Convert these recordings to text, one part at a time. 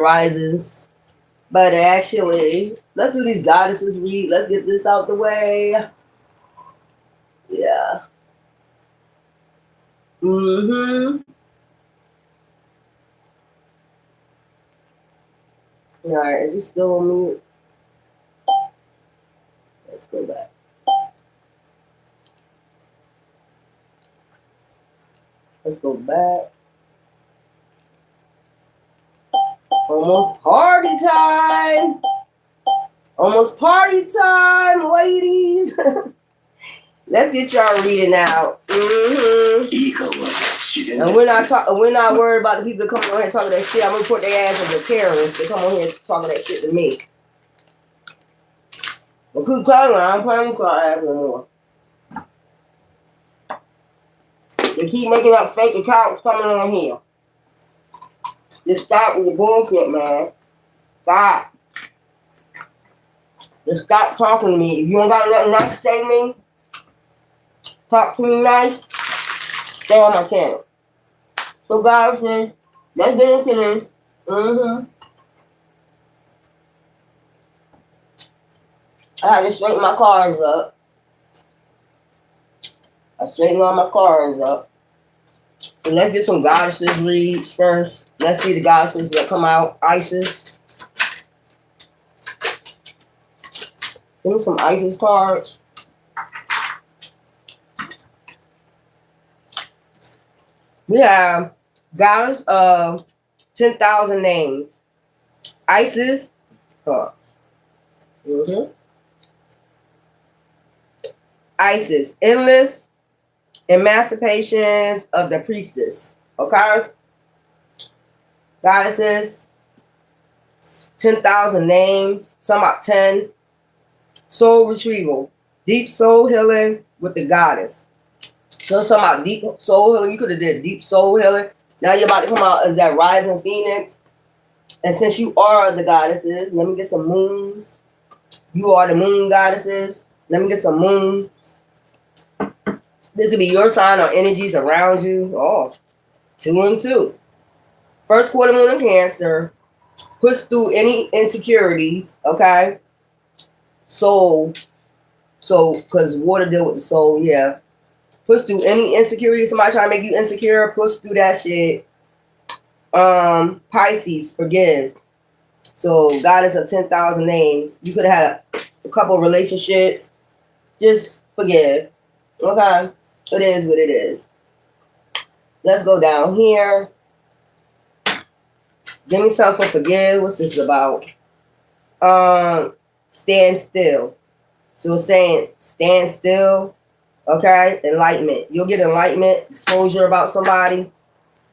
rises. But actually, let's do these goddesses read. Let's get this out the way. Yeah. Mm-hmm. All right. Is he still on mute? Let's go back. Let's go back. Almost party time. Almost party time, ladies. Let's get y'all reading out. Mm-hmm. And we're not worried about the people that come on here talking that shit. I'm gonna report their ass as a terrorist. They come on here talking that shit to me. But keep talking. I'm playing with y'all ass no more. They keep making up fake accounts coming on here. Just stop with the bullshit, man. Stop. Just stop talking to me. If you don't got nothing nice to say to me, talk to me nice, stay on my channel. So guys, let's get into this. I had to straighten my cards up. I straightened all my cards up. So let's get some goddesses reads first. Let's see the goddesses that come out. Isis. Give me some Isis cards. We have goddess of 10,000 names. Isis. Isis. Endless emancipations of the priestess. Okay? Goddesses. 10,000 names. Some about 10. Soul retrieval. Deep soul healing with the goddess. So some about deep soul healing. You could have did deep soul healing. Now you're about to come out as that rising phoenix. And since you are the goddesses, let me get some moons. You are the moon goddesses. Let me get some moons. This could be your sign or energies around you. Oh, 2 and 2. First quarter moon in Cancer. Push through any insecurities. Okay. Soul. So, because water deal with the soul. Yeah. Push through any insecurity. Somebody trying to make you insecure. Push through that shit. Pisces. Forgive. So, goddess of 10,000 names. You could have had a couple relationships. Just forgive. Okay. It is what it is. Let's go down here. Give me something for forgive. What's this about? Stand still. So it's saying stand still. Okay. Enlightenment. You'll get enlightenment, exposure about somebody.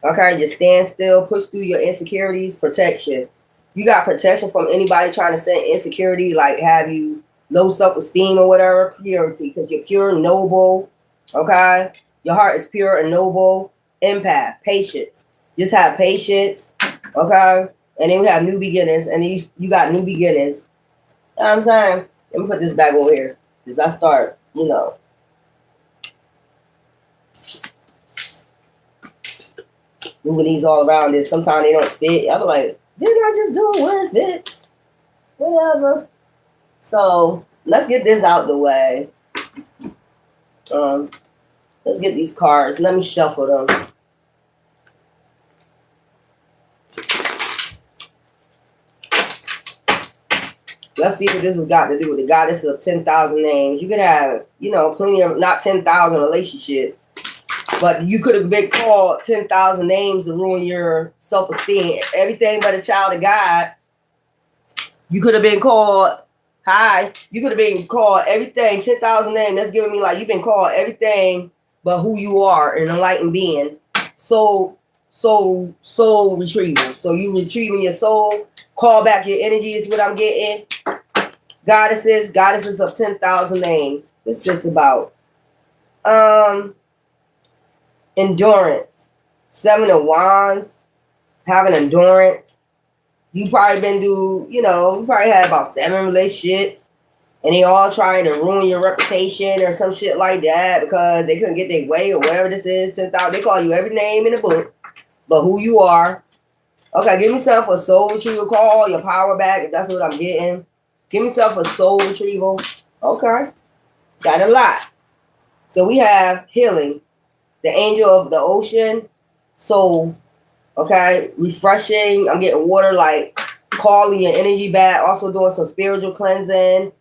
Okay. Just stand still. Push through your insecurities. Protection. You got protection from anybody trying to send insecurity, like have you low self-esteem or whatever. Purity. Because you're pure, noble. Okay. Your heart is pure and noble. Empath. Patience. Just have patience. Okay. And then we have new beginnings. And you got new beginnings. You know what I'm saying? Let me put this back over here. Because I start, moving these all around this. Sometimes they don't fit. I'm like, didn't I just do it where it fits? Whatever. So let's get this out the way. Let's get these cards. Let me shuffle them. Let's see what this has got to do with the goddess of 10,000 names. You could have, plenty of, not 10,000 relationships, but you could have been called 10,000 names to ruin your self-esteem. Everything but a child of God. You could have been called, you could have been called everything, 10,000 names. That's giving me like you've been called everything but who you are, an enlightened being. Soul retrieval. So you retrieving your soul. Call back your energy is what I'm getting. Goddesses of 10,000 names. It's just about endurance. 7 of Wands. Having endurance. You probably been through, you probably had about 7 relationships. And they all trying to ruin your reputation or some shit like that because they couldn't get their way or whatever this is. 10,000. They call you every name in the book. But who you are. Okay, give me something for soul retrieval. Call your power back if that's what I'm getting. Give me something for soul retrieval. Okay. Got a lot. So we have healing. The angel of the ocean. Soul. Okay. Refreshing. I'm getting water, like calling your energy back. Also doing some spiritual cleansing.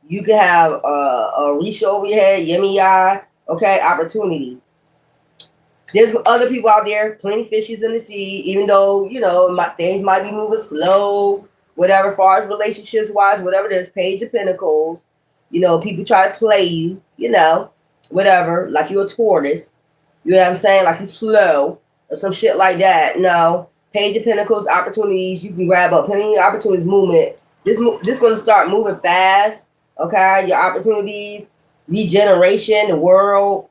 You can have a reach over your head. Yimmy eye. Okay. Opportunity. There's other people out there, plenty fishes in the sea, even though, you know, things might be moving slow, whatever, far as relationships wise, whatever it is, Page of Pentacles. You know, people try to play you, you know, whatever, like you're a tortoise. You know what I'm saying? Like you slow or some shit like that. No. Page of Pentacles, opportunities, you can grab up plenty of opportunities, movement. This going to start moving fast, okay? Your opportunities, regeneration, the world.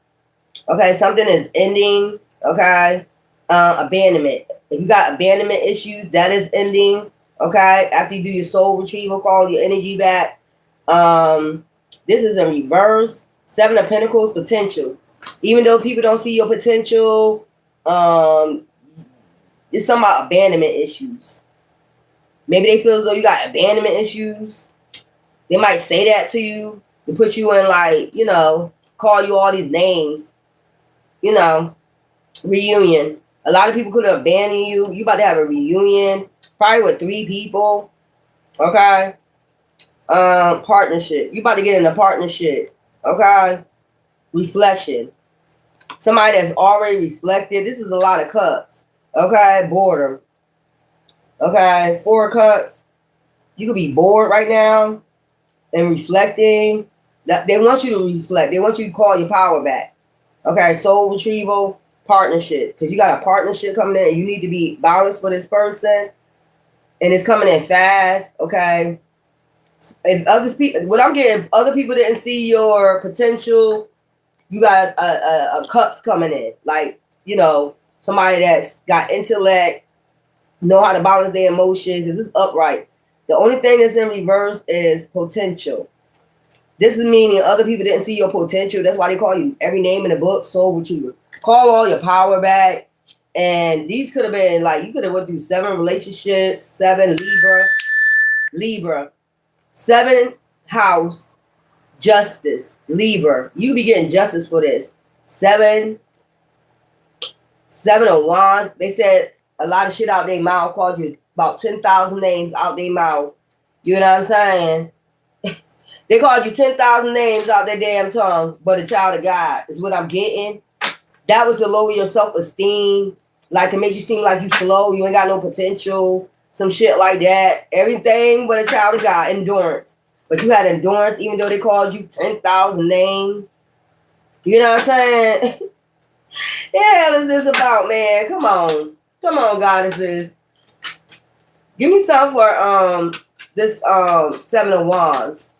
Okay, something is ending. Okay, abandonment. If you got abandonment issues, that is ending. Okay, after you do your soul retrieval, call your energy back. This is a reverse. 7 of Pentacles, potential. Even though people don't see your potential, it's something about abandonment issues. Maybe they feel as though you got abandonment issues. They might say that to you to put you in, like, you know, call you all these names. You know, reunion. A lot of people could have abandoned you. You about to have a reunion, probably with 3 people. Okay. Partnership. You about to get in a partnership. Okay. Reflection. Somebody that's already reflected. This is a lot of cups. Okay. Boredom. Okay. 4 of Cups. You could be bored right now and reflecting. They want you to reflect. They want you to call your power back. Okay, soul retrieval, partnership. Because you got a partnership coming in. You need to be balanced for this person. And it's coming in fast. Okay. If other people, what I'm getting, other people didn't see your potential, you got a cups coming in. Like, you know, somebody that's got intellect, know how to balance their emotions. Because it's upright. The only thing that's in reverse is potential. This is meaning other people didn't see your potential. That's why they call you every name in the book, soul retriever. Call all your power back. And these could have been like, you could have went through 7 relationships, 7 Libra, 7 house, justice, Libra. You be getting justice for this. 7 of wands. They said a lot of shit out their mouth, called you about 10,000 names out their mouth. You know what I'm saying? They called you 10,000 names out their damn tongue, but a child of God is what I'm getting. That was to lower your self-esteem, like to make you seem like you slow, you ain't got no potential, some shit like that. Everything but a child of God, endurance. But you had endurance even though they called you 10,000 names. You know what I'm saying? The hell is this about, man? Come on. Come on, goddesses. Give me some for this 7 of Wands.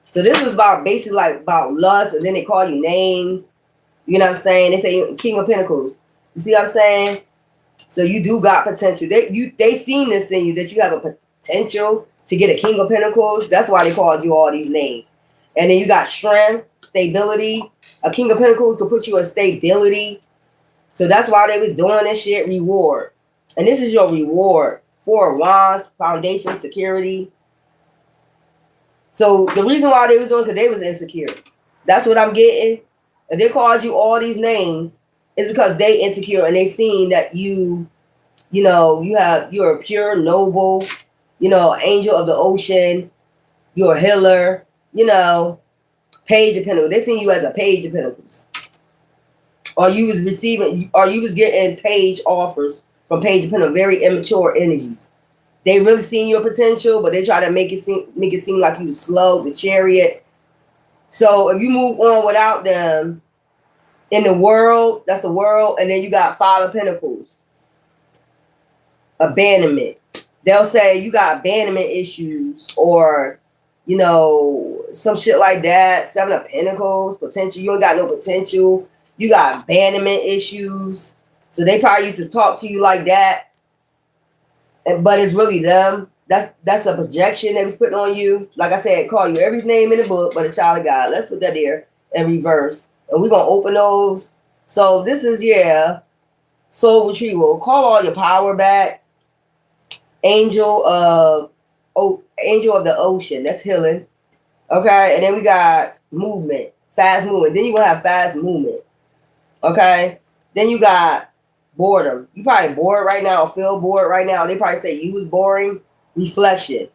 So this was about basically like about lust, and then they call you names. You know what I'm saying? They say King of Pentacles. You see what I'm saying? So you do got potential. They seen this in you, that you have a potential to get a King of Pentacles. That's why they called you all these names. And then you got strength, stability. A King of Pentacles could put you in stability. So that's why they was doing this shit. Reward. And this is your reward. 4 of Wands, foundation, security. So the reason why they was doing it, because they was insecure. That's what I'm getting. If they called you all these names, it's because they insecure and they seen that you're a pure, noble, angel of the ocean. You're a healer, Page of Pentacles. They seen you as a Page of Pentacles. Or you was getting page offers from Page of Pentacles, very immature energies. They really seen your potential, but they try to make it seem like you was slow, the Chariot. So if you move on without them in the world, that's the world, and then you got 5 of Pentacles. Abandonment. They'll say you got abandonment issues or, some shit like that. 7 of Pentacles, potential. You ain't got no potential. You got abandonment issues. So they probably used to talk to you like that. But it's really them. That's a projection they was putting on you. Like I said, call you every name in the book, but a child of God. Let's put that there in reverse. And we're going to open those. So this is, soul retrieval. Call all your power back. Angel of the ocean. That's healing. Okay, and then we got movement, fast movement. Then you're gonna have fast movement. Okay, then you got boredom. You probably bored right now, or feel bored right now. They probably say you was boring. Reflection.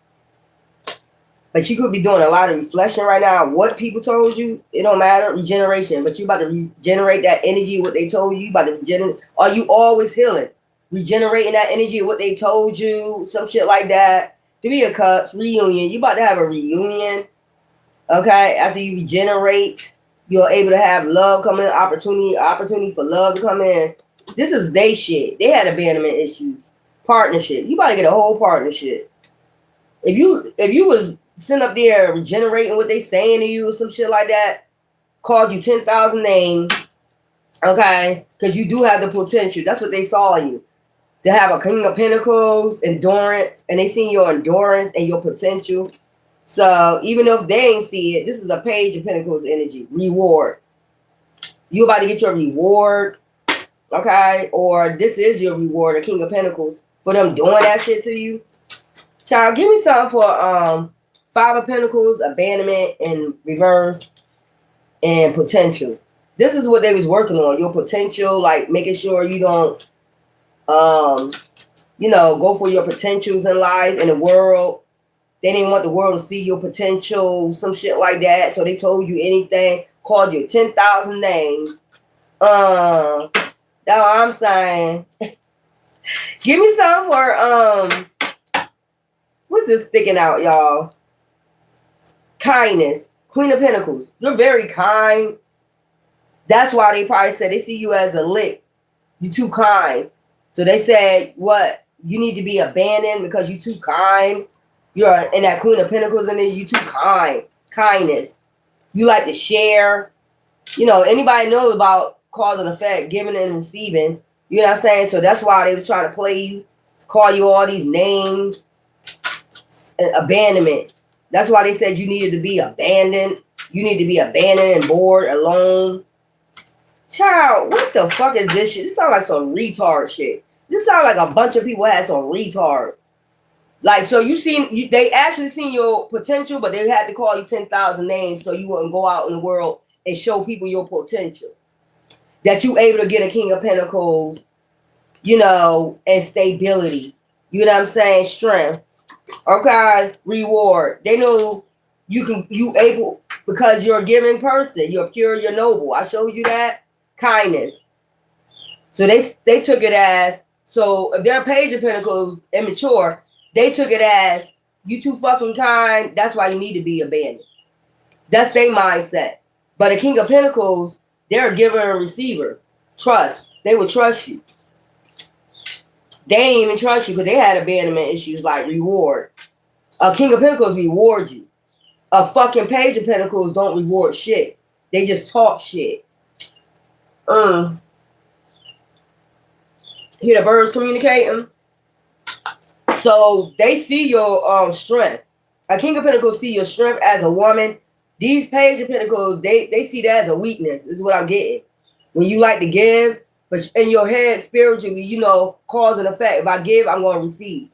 But you could be doing a lot of reflection right now. What people told you, it don't matter. Regeneration. But you about to regenerate that energy, what they told you. You about to regenerate. Are you always healing? Regenerating that energy, what they told you, some shit like that. 3 of Cups, reunion. You about to have a reunion. Okay? After you regenerate, you're able to have love come in, opportunity for love to come in. This is they shit. They had abandonment issues. Partnership. You about to get a whole partnership. If you was sitting up there regenerating what they saying to you or some shit like that, called you 10,000 names, okay? Because you do have the potential. That's what they saw in you. To have a King of Pentacles, endurance, and they seen your endurance and your potential. So even if they ain't see it, this is a Page of Pentacles energy. Reward. You about to get your reward, okay? Or this is your reward, a King of Pentacles, for them doing that shit to you. Child, give me something for 5 of Pentacles, abandonment, and reverse, and potential. This is what they was working on. Your potential, like making sure you don't, go for your potentials in life, in the world. They didn't want the world to see your potential, some shit like that. So they told you anything, called you 10,000 names. That's what I'm saying. Give me some for what's this sticking out, y'all? Kindness. Queen of Pentacles. You're very kind. That's why they probably said they see you as a lick. You're too kind. So they said, what? You need to be abandoned because you're too kind. You're in that Queen of Pentacles and then you're too kind. Kindness. You like to share. Anybody knows about cause and effect, giving and receiving. You know what I'm saying? So that's why they was trying to play you, call you all these names. Abandonment. That's why they said you needed to be abandoned. You need to be abandoned and bored, alone. Child, what the fuck is this shit? This sounds like some retard shit. This sounds like a bunch of people had some retards. Like, so they actually seen your potential, but they had to call you 10,000 names so you wouldn't go out in the world and show people your potential. That you able to get a King of Pentacles, and stability. You know what I'm saying? Strength. Okay, reward. They know you able because you're a giving person. You're pure, you're noble. I showed you that. Kindness. So they took it as, so if they're a Page of Pentacles, immature, they took it as you too fucking kind. That's why you need to be abandoned. That's their mindset. But a King of Pentacles, they're a giver and receiver. Trust. They will trust you. They ain't even trust you because they had abandonment issues like reward. A King of Pentacles rewards you. A fucking Page of Pentacles don't reward shit. They just talk shit. Hear the birds communicating? So they see your strength. A King of Pentacles see your strength as a woman. These Page of Pentacles, they see that as a weakness. This is what I'm getting. When you like to give, but in your head, spiritually, cause and effect. If I give, I'm going to receive.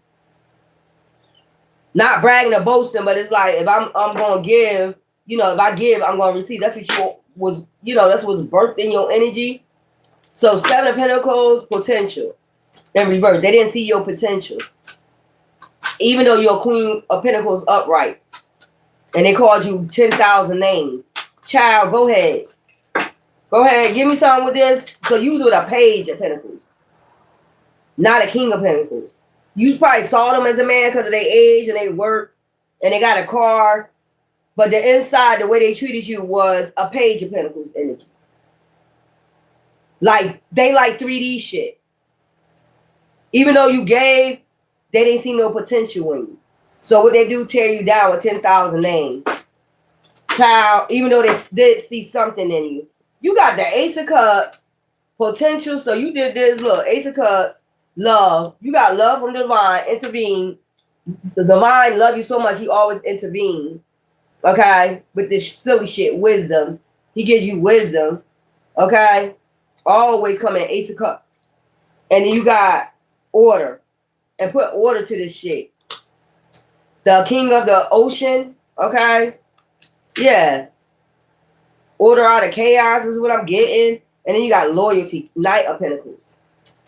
Not bragging or boasting, but it's like, if I'm going to give, if I give, I'm going to receive. That's what that's what's birthed in your energy. So 7 of Pentacles, potential. In reverse, they didn't see your potential. Even though you're a Queen of Pentacles upright. And they called you 10,000 names. Child, go ahead. Go ahead, give me something with this. So use with a Page of Pentacles. Not a King of Pentacles. You probably saw them as a man because of their age and they work. And they got a car. But the inside, the way they treated you was a Page of Pentacles energy. Like, they like 3D shit. Even though you gave, they didn't see no potential in you. So what they do, tear you down with 10,000 names. Child, even though they did see something in you. You got the Ace of Cups, potential. So you did this, look, Ace of Cups, love. You got love from the divine, intervene. The divine love you so much, he always intervene. Okay? With this silly shit, wisdom. He gives you wisdom. Okay? Always come in Ace of Cups. And then you got order. And put order to this shit. The king of the ocean, okay? Yeah. Order out of chaos is what I'm getting. And then you got loyalty, Knight of Pentacles.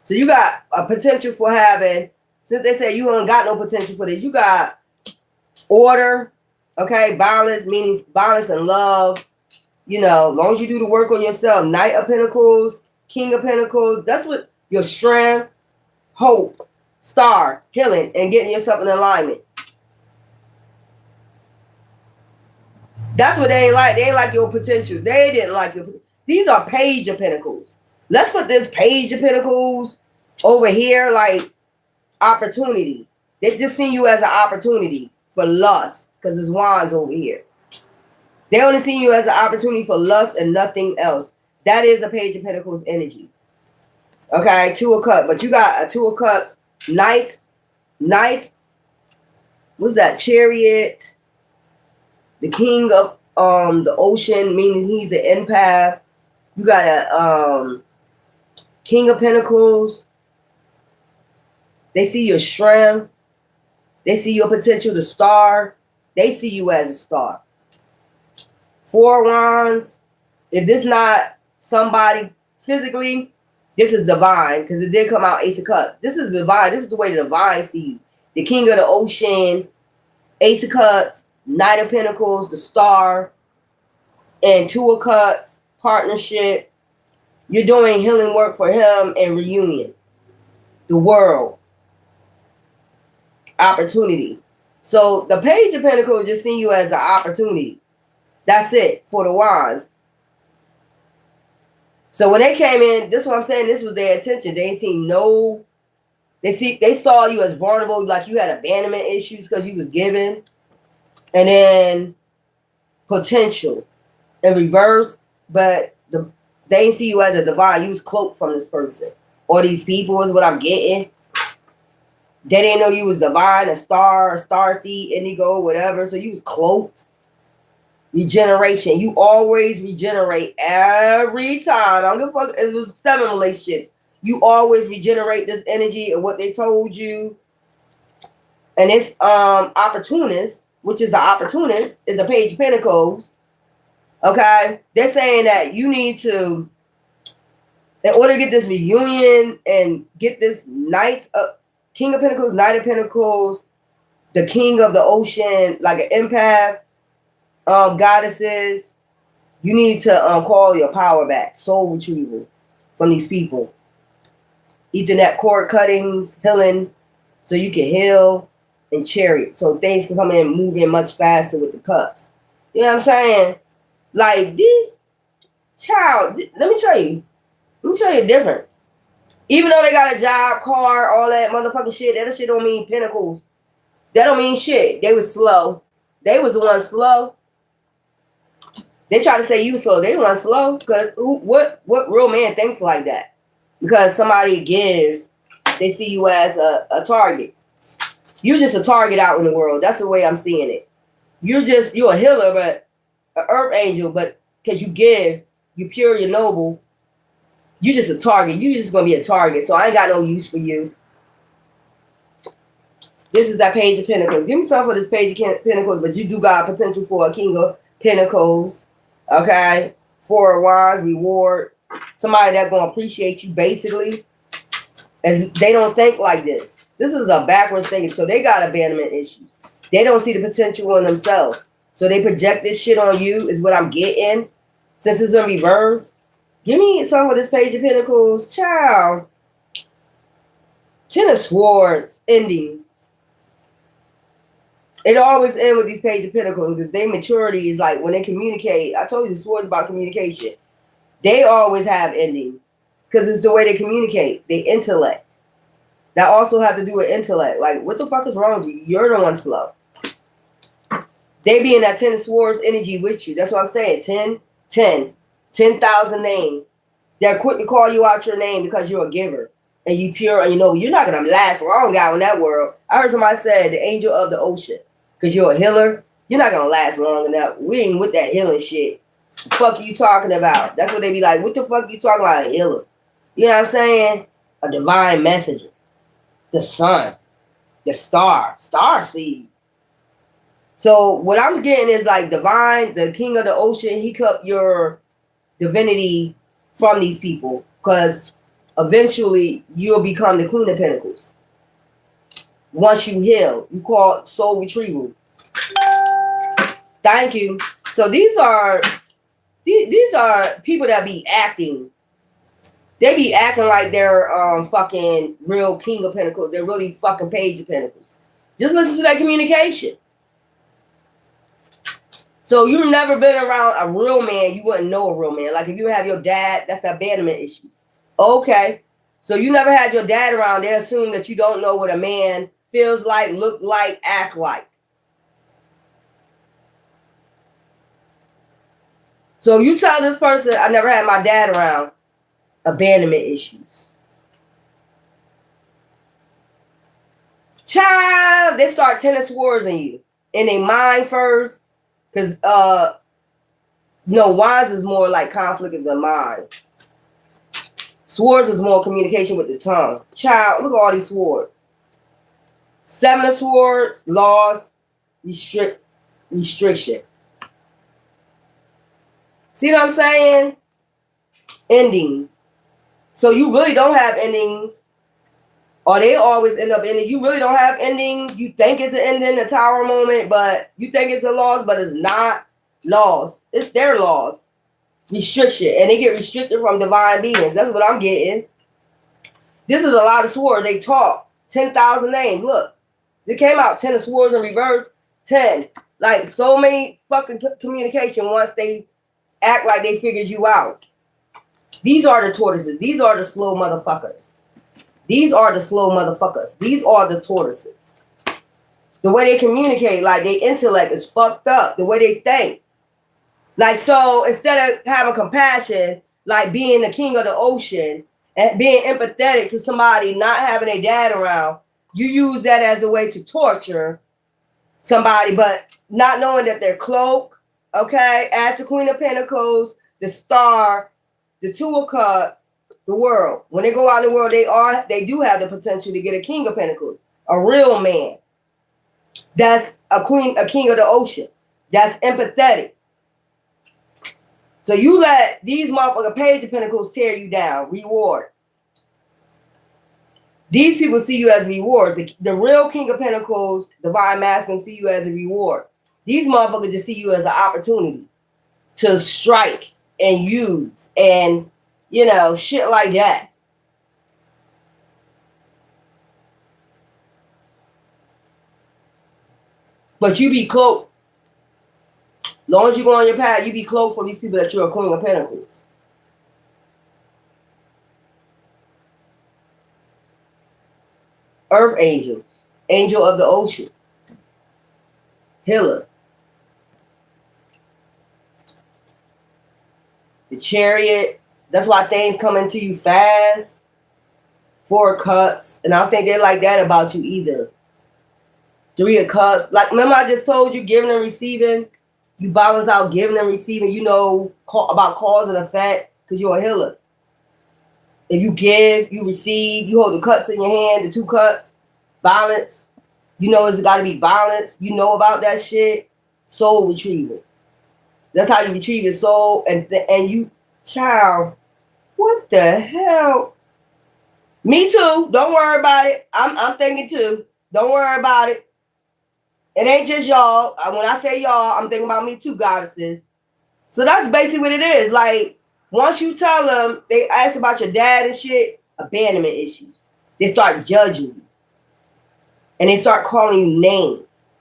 So you got a potential for having, since they say you don't got no potential for this, you got order, okay? Balance, meaning balance and love. You know, as long as you do the work on yourself. Knight of Pentacles, King of Pentacles. That's what your strength, hope, star, healing, and getting yourself in alignment. That's what they ain't like. They ain't like your potential. They didn't like your. These are Page of Pentacles. Let's put this Page of Pentacles over here like opportunity. They just see you as an opportunity for lust because it's wands over here. They only see you as an opportunity for lust and nothing else. That is a Page of Pentacles energy. Okay, Two of Cups. But you got a Two of Cups, Knight. What's that? Chariot. The king of the ocean, means he's an empath. You got a King of Pentacles. They see your strength. They see your potential to star. They see you as a star. Four Wands. If this not somebody physically, this is divine because it did come out Ace of Cups. This is divine. This is the way the divine see you. The king of the ocean, Ace of Cups, Knight of Pentacles, the star, and Two of Cups, partnership. You're doing healing work for him and reunion. The world. Opportunity. So the Page of Pentacles just see you as an opportunity. That's it for the wands. So when they came in, this is what I'm saying, this was their attention. They ain't seen no, they saw you as vulnerable, like you had abandonment issues because you was given. And then potential in reverse, but they didn't see you as a divine. You was cloaked from this person. Or these people is what I'm getting. They didn't know you was divine, a star seed, indigo, whatever. So you was cloaked. Regeneration. You always regenerate every time. I don't give a fuck. It was 7 relationships. You always regenerate this energy and what they told you. And it's opportunist, which is an opportunist, is a Page of Pentacles. Okay? They're saying that you need to, in order to get this reunion and get this King of Pentacles, Knight of Pentacles, the King of the Ocean, like an empath, goddesses, you need to call your power back. Soul retrieval from these people. Ethernet cord cuttings, healing, so you can heal, and Chariot. So things can come in and move in much faster with the cups. You know what I'm saying? Like this child, let me show you. Let me show you the difference. Even though they got a job, car, all that motherfucking shit, that shit don't mean pentacles. That don't mean shit. They was slow. They was the ones slow. They try to say you slow. They weren't slow. Because what real man thinks like that? Because somebody gives, they see you as a target. You're just a target out in the world. That's the way I'm seeing it. You're a healer, but an earth angel, but because you give, you pure, you're noble, you just a target. You just gonna be a target. So I ain't got no use for you. This is that Page of Pentacles. Give me some for this Page of Pentacles, but you do got potential for a King of Pentacles. Okay? 4 of Wands, reward. Somebody that's gonna appreciate you basically. As they don't think like this. This is a backwards thinking. So they got abandonment issues. They don't see the potential in themselves. So they project this shit on you is what I'm getting. Since it's in reverse. Give me some with this Page of Pentacles. Child. 10 of Swords. Endings. It always ends with these Page of Pentacles because their maturity is like when they communicate. I told you the Swords about communication. They always have endings. Because it's the way they communicate. They intellect. That also have to do with intellect. Like, what the fuck is wrong with you? You're the one slow. They be in that 10 of Swords energy with you. That's what I'm saying. 10,000 names. They're quick to call you out your name because you're a giver. And you pure and you know you're not going to last long out in that world. I heard somebody say the angel of the ocean. Because you're a healer. You're not going to last long enough. We ain't with that healing shit. The fuck are you talking about? That's what they be like. What the fuck are you talking about, a healer? You know what I'm saying? a divine messenger, the sun, the star seed. So what I'm getting is like divine, the king of the ocean. He cut your divinity from these people because eventually you'll become the queen of pentacles. Once you heal, you call it soul retrieval. Thank you. So these are people that be acting. They be acting like they're fucking real king of pentacles. They're really fucking page of pentacles. Just listen to that communication. So you've never been around a real man, you wouldn't know a real man. Like if you have your dad, that's abandonment issues. Okay. So you never had your dad around, they assume that you don't know what a man feels like, look like, act like. So you tell this person, I never had my dad around, abandonment issues. Child, they start tennis wars in you. In their mind first. Because no, wands is more like conflict of the mind. Swords is more communication with the tongue. Child, look at all these swords. Seven of swords, laws, restriction. See what I'm saying? Endings. So you really don't have endings. Or they always end up ending. You really don't have endings. You think it's an ending, a tower moment, but you think it's a loss, but it's not loss. It's their loss. Restriction. And they get restricted from divine beings. That's what I'm getting. This is a lot of swords. They talk. 10,000 names. Look. It came out 10 of swords in reverse. 10. Like so many fucking communication once they act like they figured you out. These are the tortoises. These are the slow motherfuckers. These are the slow motherfuckers. These are the tortoises. The way they communicate, like their intellect is fucked up. The way they think. Like, so instead of having compassion, like being the king of the ocean and being empathetic to somebody not having a dad around, you use that as a way to torture somebody, but not knowing that their cloak, okay, as the Queen of Pentacles, the Star, the Two of Cups, the World. When they go out in the world, they do have the potential to get a King of Pentacles, a real man. That's a king of the ocean. That's empathetic. So you let these motherfucking Page of Pentacles tear you down. Reward. These people see you as rewards. The real King of Pentacles, Divine Masculine, see you as a reward. These motherfuckers just see you as an opportunity to strike and use and, you know, shit like that. But you be cloaked. Long as you go on your path, you be cloaked from these people that you're a Queen of Pentacles. Earth angels. Angel of the ocean. Healer. The Chariot. That's why things come into you fast. Four of Cups. And I don't think they're like that about you either. Three of Cups. Like, remember I just told you giving and receiving? You balance out giving and receiving. You know about cause and effect because you're a healer. If you give, you receive. You hold the cups in your hand, the two cups. Balance. You know it's got to be balance. You know about that shit. Soul retrieval. That's how you retrieve your soul. And you, child, what the hell? Me too. Don't worry about it. I'm thinking too. Don't worry about it. It ain't just y'all. When I say y'all, I'm thinking about me too, goddesses. So that's basically what it is. Like, once you tell them, they ask about your dad and shit, abandonment issues. They start judging you. And they start calling you names.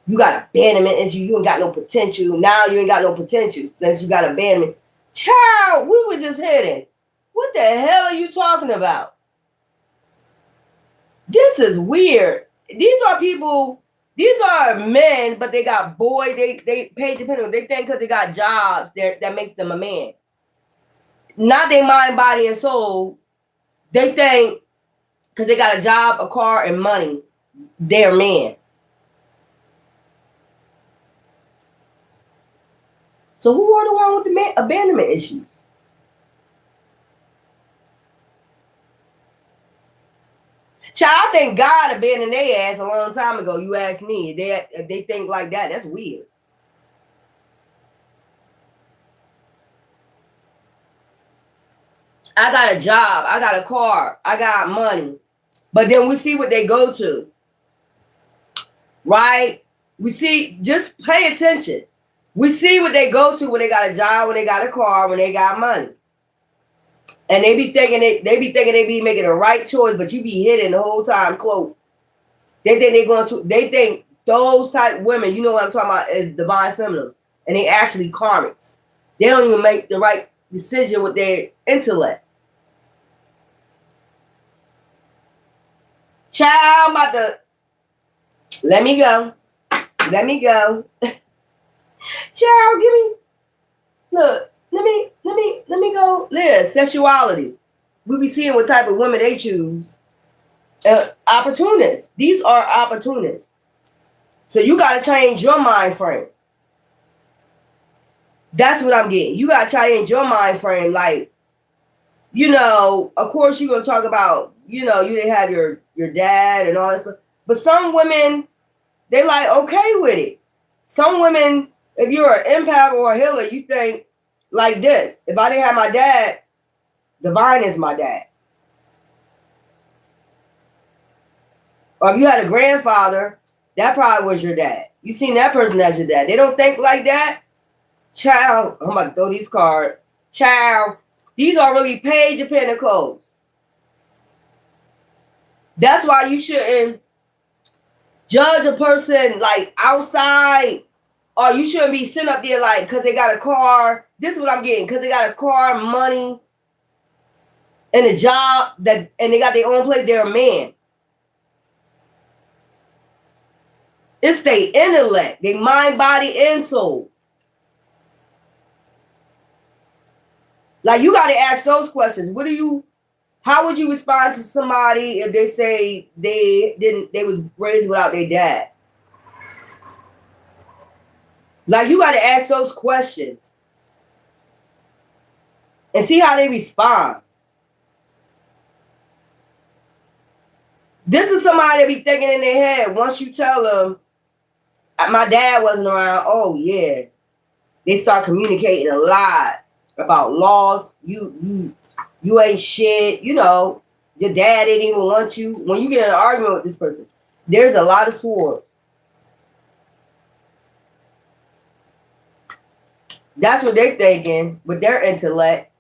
You got abandonment issues. You ain't got no potential. Now you ain't got no potential since you got abandonment. Child, we were just hitting. What the hell are you talking about? This is weird. These are people, these are men, but they got they Page of Pentacles. They think because they got jobs that makes them a man. Not their mind, body, and soul. They think because they got a job, a car, and money, they're men. So who are the one with the abandonment issues? Child, I think God abandoned their ass a long time ago. You ask me. If they think like that, that's weird. I got a job. I got a car. I got money. But then we see what they go to. Right? We see, just pay attention. We see what they go to when they got a job, when they got a car, when they got money. And they be thinking they be making the right choice, but you be hidden the whole time close. They think those type women, you know what I'm talking about, is divine feminines. And they actually karmics. They don't even make the right decision with their intellect. Child, I'm about to let me go. Let me go. Child, give me look, let me go. Liz, sexuality. We be seeing what type of women they choose. Opportunists. These are opportunists. So you gotta change your mind frame. That's what I'm getting. You gotta change your mind frame. Like, you know, of course you're gonna talk about, you know, you didn't have your dad and all that stuff. But some women, they like okay with it. Some women, if you're an empath or a healer, you think like this. If I didn't have my dad, divine is my dad. Or if you had a grandfather, that probably was your dad. You seen that person as your dad. They don't think like that. Child, I'm about to throw these cards. Child, these are really Page of Pentacles. That's why you shouldn't judge a person like outside, or you shouldn't be sitting up there like because they got a car. This is what I'm getting, because they got a car, money, and a job and they got their own place. They're a man. It's their intellect, their mind, body, and soul. Like you got to ask those questions. How would you respond to somebody if they say they was raised without their dad? Like you got to ask those questions and see how they respond. This is somebody that be thinking in their head. Once you tell them, my dad wasn't around, oh yeah, they start communicating a lot about loss. You ain't shit. You know, your dad didn't even want you. When you get in an argument with this person, there's a lot of swords. That's what they're thinking with their intellect.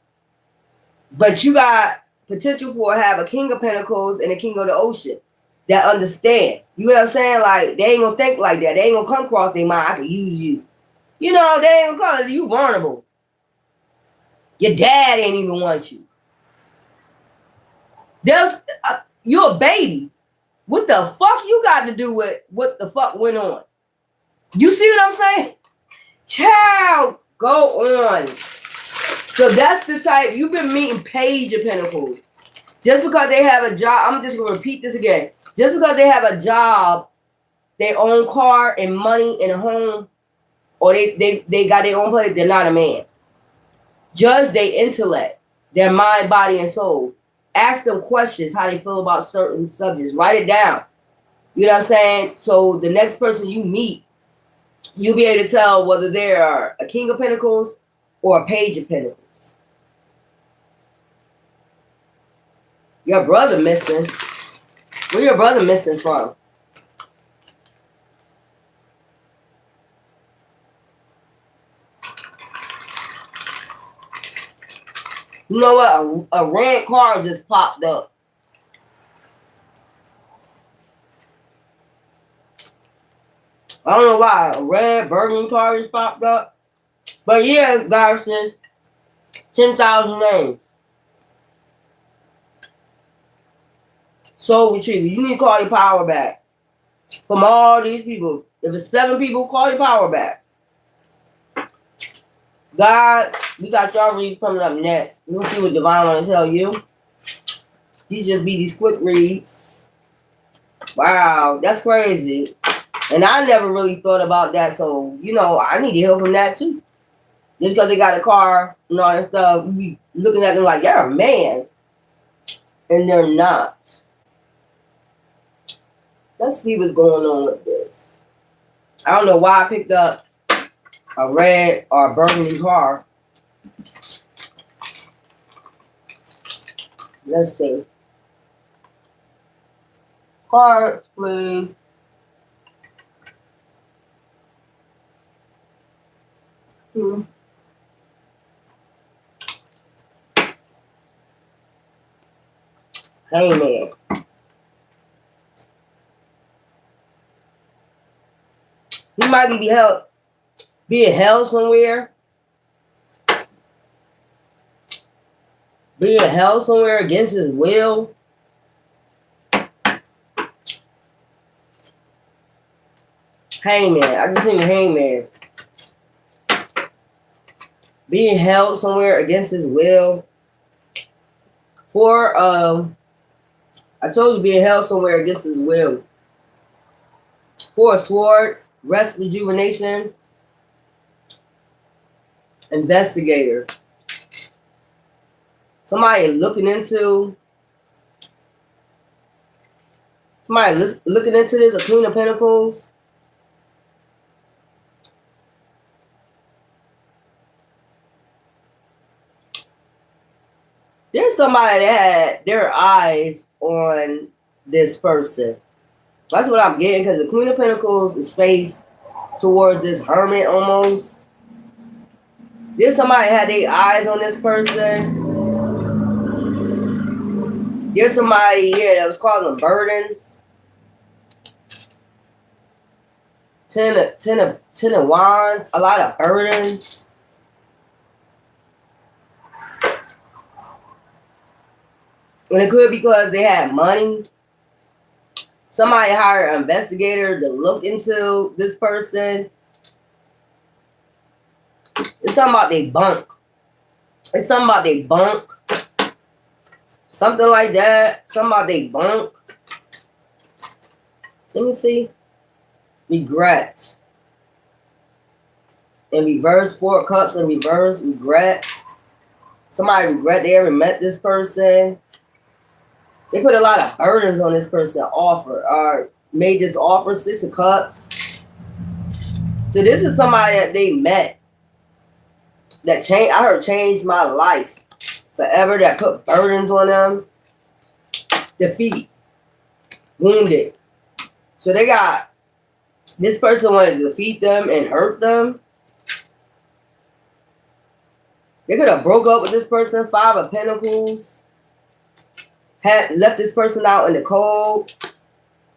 But you got potential for have a King of Pentacles and a King of the Ocean that understand. You know what I'm saying? Like, they ain't gonna think like that. They ain't gonna come across their mind, I can use you. You know, they ain't gonna call it, you vulnerable. Your dad ain't even want you. You're a baby. What the fuck you got to do with what the fuck went on? You see what I'm saying? Child, go on. So that's the type, you've been meeting Page of Pentacles. Just because they have a job, I'm just going to repeat this again. Just because they have a job, their own car and money and a home, or they got their own place, they're not a man. Judge their intellect, their mind, body, and soul. Ask them questions, how they feel about certain subjects. Write it down. You know what I'm saying? So the next person you meet, you'll be able to tell whether they're a King of Pentacles or a Page of Pentacles. Your brother missing. Where your brother missing from? You know what? A red card just popped up. I don't know why. A red burgundy card just popped up. But yeah, guys, says 10,000 names. Soul Retriever. You need to call your power back. From all these people. If it's 7 people, call your power back. God, we got y'all reads coming up next. We'll see what Divine want to tell you. These just be these quick reads. Wow, that's crazy. And I never really thought about that. So, you know, I need to heal from that too. Just because they got a car and all that stuff, we be looking at them like, you're a man. And they're not. Let's see what's going on with this. I don't know why I picked up a red or a burgundy card. Let's see. Cards, please. Hangman. He might being held somewhere. Being held somewhere against his will. Hangman. I just seen the hangman. Being held somewhere against his will. For I told you being held somewhere against his will. Four of Swords, rest, rejuvenation, investigator. Somebody looking into this, a Queen of Pentacles. There's somebody that had their eyes on this person. That's what I'm getting, because the Queen of Pentacles is faced towards this hermit almost. There's somebody that had their eyes on this person. There's somebody here that was causing burdens. Ten of Wands, a lot of burdens. And it could be because they had money. Somebody hired an investigator to look into this person. It's something about they bunk. It's something about they bunk. Something like that. Something about they bunk. Let me see. Regrets. In reverse, Four of Cups in reverse, regrets. Somebody regret they ever met this person. They put a lot of burdens on this person. Made this offer, Six of Cups. So this is somebody that they met that changed my life forever, that put burdens on them. Defeat. Wounded. So this person wanted to defeat them and hurt them. They could have broke up with this person, Five of Pentacles. Had left this person out in the cold.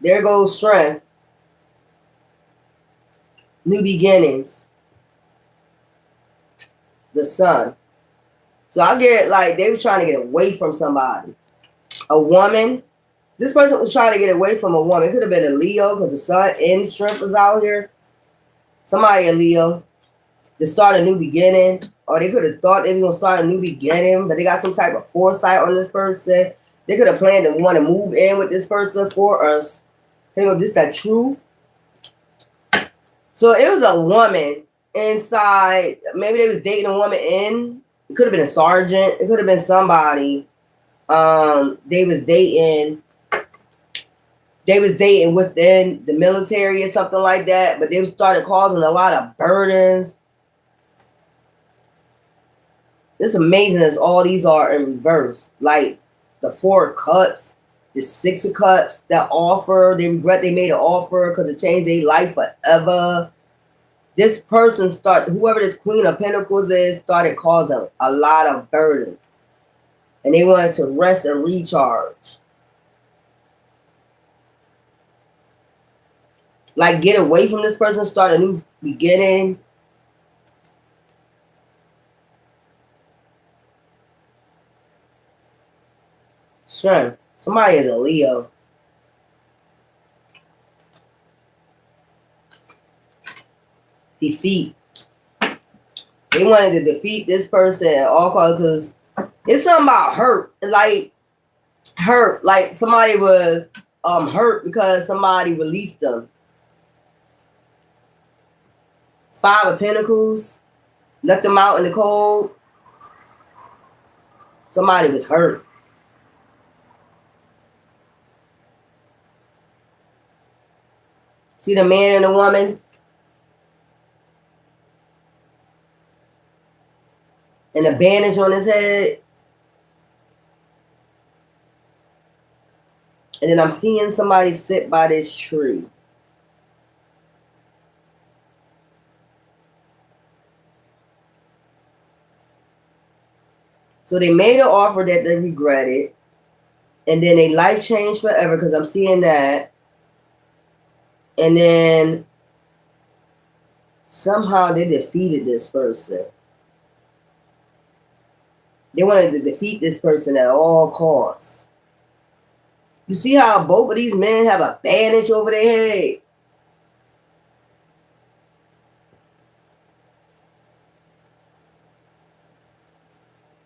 There goes strength. New beginnings. The Sun. So I get like they was trying to get away from somebody. A woman. This person was trying to get away from a woman. It could have been a Leo because the Sun and strength was out here. Somebody a Leo. To start a new beginning. Or they could have thought they were going to start a new beginning, but they got some type of foresight on this person. They could have planned to want to move in with this person for us. You know, this that truth. So it was a woman inside. Maybe they was dating a woman in. It could have been a sergeant. It could have been somebody. They was dating within the military or something like that. But they started causing a lot of burdens. It's amazing as all these are in reverse. Like the Four of Cups, the Six of Cups, that offer. They regret they made an offer because it changed their life forever. This person whoever this Queen of Pentacles is, started causing a lot of burden. And they wanted to rest and recharge. Like get away from this person, start a new beginning. Strength. Somebody is a Leo. Defeat. They wanted to defeat this person at all costs because it's something about hurt. Like somebody was hurt because somebody released them. Five of Pentacles. Left them out in the cold. Somebody was hurt. See the man and the woman? And a bandage on his head. And then I'm seeing somebody sit by this tree. So they made an offer that they regretted. And then their life changed forever because I'm seeing that. And then somehow they defeated this person. They wanted to defeat this person at all costs. You see how both of these men have a bandage over their head?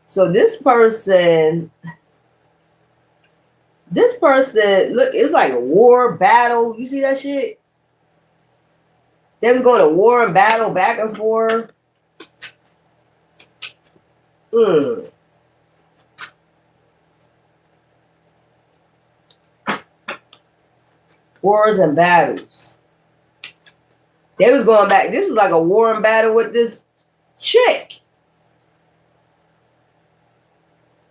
So this person, look, it's like a war, battle. You see that shit? They was going to war and battle back and forth. Wars and battles. They was going back. This was like a war and battle with this chick.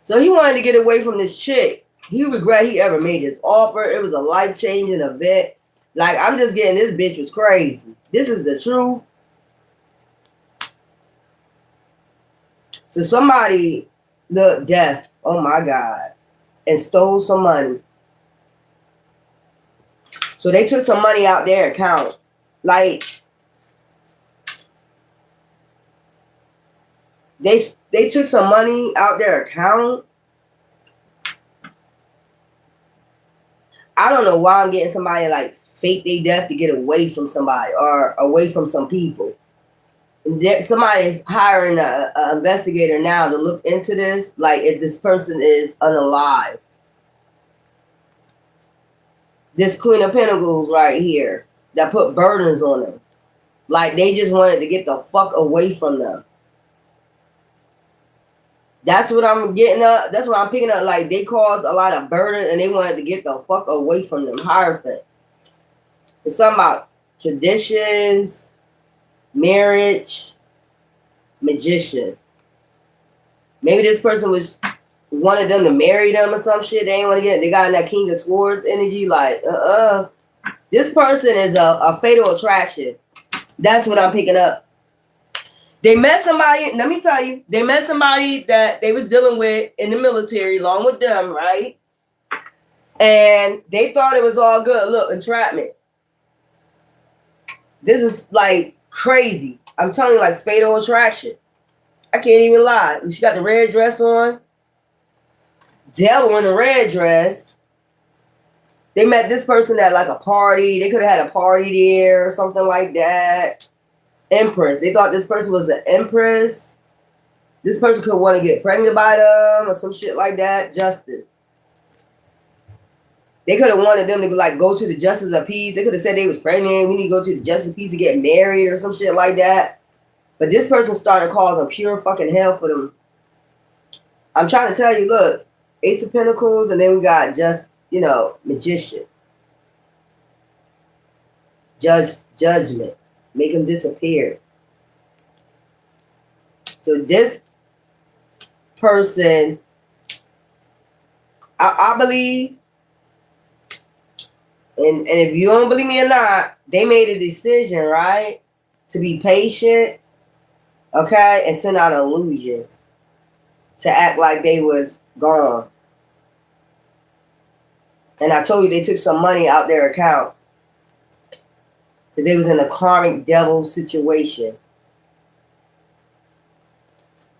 So he wanted to get away from this chick. He regret he ever made this offer. It was a life-changing event. Like, I'm just getting this bitch was crazy. This is the truth. So somebody looked deaf, oh my God, and stole some money. So they took some money out their account. Like, they took some money out their account. I don't know why I'm getting somebody like fake they death to get away from somebody or away from some people. Somebody is hiring an investigator now to look into this, like if this person is unalive. This Queen of Pentacles right here that put burdens on them. Like they just wanted to get the fuck away from them. That's what I'm getting up. That's what I'm picking up. Like they caused a lot of burden and they wanted to get the fuck away from them. Hierophant. It's something about traditions, marriage, magician. Maybe this person wanted them to marry them or some shit. They ain't want to get. They got in that King of Swords energy. Like, this person is a fatal attraction. That's what I'm picking up. They met somebody. Let me tell you, they met somebody that they was dealing with in the military, along with them, right? And they thought it was all good. Look, entrapment. This is like crazy. I'm telling you, like fatal attraction. I can't even lie. She got the red dress on. Devil in the red dress. They met this person at like a party. They could have had a party there or something like that. Empress. They thought this person was an empress. This person could want to get pregnant by them or some shit like that. Justice. They could have wanted them to like go to the justice of peace. They could have said they was pregnant. We need to go to the justice of peace to get married or some shit like that. But this person started causing pure fucking hell for them. I'm trying to tell you, look, Ace of Pentacles, and then we got just, magician. Judgment. Make them disappear. So this person, I believe, and if you don't believe me or not, they made a decision, right? To be patient, okay? And send out an illusion. To act like they was gone. And I told you they took some money out their account. Because they was in a karmic devil situation.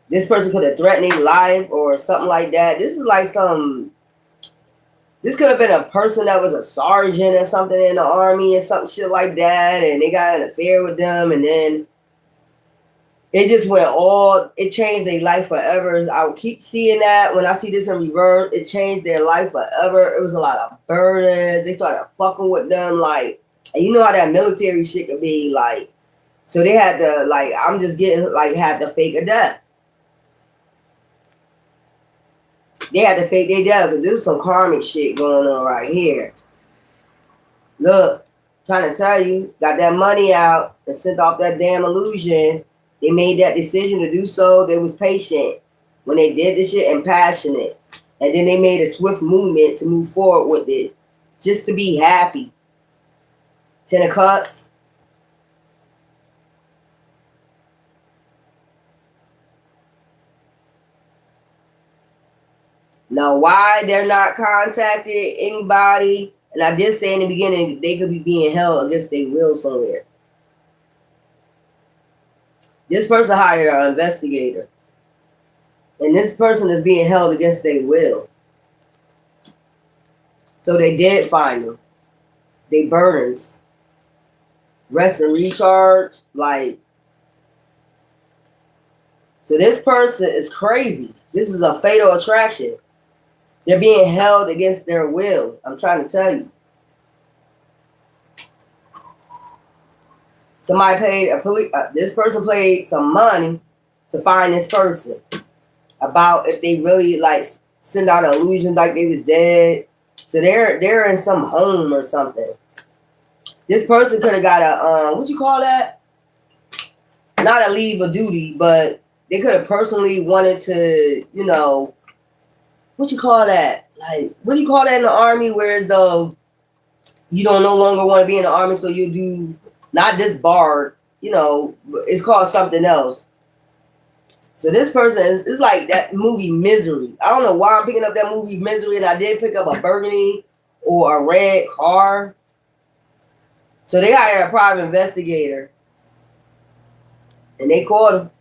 This person could have threatened their life or something like that. This is like this could have been a person that was a sergeant or something in the army or something shit like that. And they got an affair with them. And then it just it changed their life forever. I would keep seeing that. When I see this in reverse, it changed their life forever. It was a lot of burdens. They started fucking with them. Like, and you know how that military shit could be like. So they had to, like, I'm just getting, like, had to fake a death. They had to fake their death because there was some karmic shit going on right here. Look. Trying to tell you, got that money out and sent off that damn illusion. They made that decision to do so. They was patient when they did this shit and passionate. And then they made a swift movement to move forward with this. Just to be happy. 10 of Cups. Now, why they're not contacting anybody, and I did say in the beginning, they could be being held against their will somewhere. This person hired an investigator, and this person is being held against their will. So they did find them. They burdens. Rest and recharge, like. So this person is crazy. This is a fatal attraction. They're being held against their will. I'm trying to tell you. Somebody paid this person paid some money to find this person. About if they really like send out an illusion like they was dead. So they're in some home or something. This person could have got a what you call that? Not a leave of duty, but they could have personally wanted to, you know, what you call that? Like, what do you call that in the army? Whereas though you don't no longer want to be in the army, so you do not disbarred, you know, it's called something else. So this person is like that movie Misery. I don't know why I'm picking up that movie Misery, and I did pick up a burgundy or a red car. So they hired a private investigator, and they called him.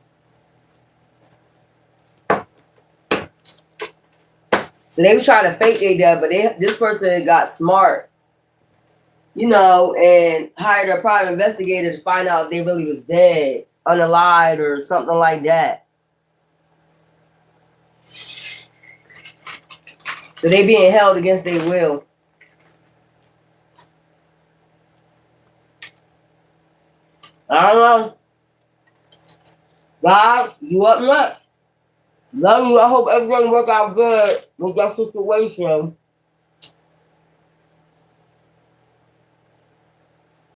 So they was trying to fake their death, but this person got smart, you know, and hired a private investigator to find out if they really was dead, unalived, or something like that. So they being held against their will. I don't know. God, you up next. Love you. I hope everything work out good with that situation.